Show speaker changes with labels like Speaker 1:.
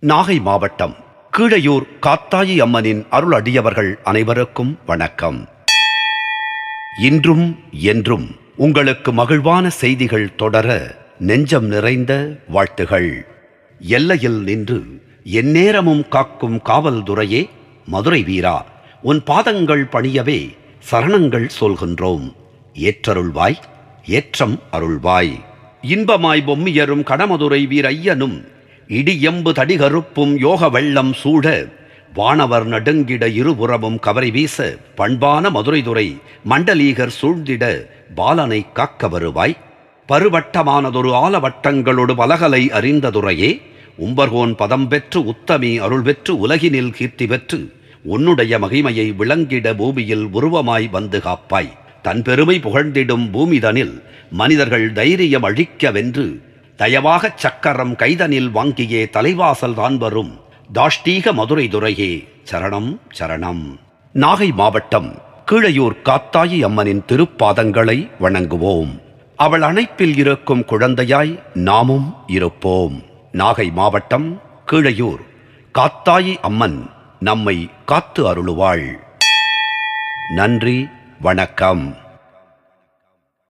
Speaker 1: நாகை மாவட்டம் கீழையூர் காத்தாயி அம்மனின் அருள் அடியவர்கள் அனைவருக்கும் வணக்கம். இன்றும் என்றும் உங்களுக்கு மகிழ்வான செய்திகள் தொடர நெஞ்சம் நிறைந்த வாழ்த்துகள். எல்லையில் நின்று எந்நேரமும் காக்கும் காவல்துறையே, மதுரை வீரா, உன் பாதங்கள் பணியவே சரணங்கள் சொல்கின்றோம். ஏற்றருள்வாய், ஏற்றம் அருள்வாய். இன்பமாய் பொம்மியரும் கடமதுரை வீரையனும் இடியம்பு தடிகருப்பும் யோக வெள்ளம் சூட வானவர் நடுங்கிட இருபுறமும் கவரை வீச பண்பான மதுரைதுறை மண்டலீகர் சூழ்ந்திட பாலனை காக்க வருவாய். பருவட்டமானதொரு ஆலவட்டங்களோடு பலகலை அறிந்ததுரையே, உம்பர்கோன் பதம் பெற்று உத்தமி அருள் பெற்று உலகினில் கீர்த்தி பெற்று உன்னுடைய மகிமையை விளங்கிட பூமியில் உருவமாய் வந்து காப்பாய். தன் பெருமை புகழ்ந்திடும் பூமிதனில் மனிதர்கள் தைரியம் அழிக்க வென்று தயவாகச் சக்கரம் கைதனில் வாங்கியே தலைவாசல் தான் வரும் தாஷ்டீக மதுரை துரையே, சரணம் சரணம். நாகை மாவட்டம் கீழையூர் காத்தாயி அம்மனின் திருப்பாதங்களை வணங்குவோம். அவள் அணைப்பில் இருக்கும் குழந்தையாய் நாமும் இருப்போம். நாகை மாவட்டம் கீழையூர் காத்தாயி அம்மன் நம்மை காத்து அருளுவாள். நன்றி, வணக்கம்.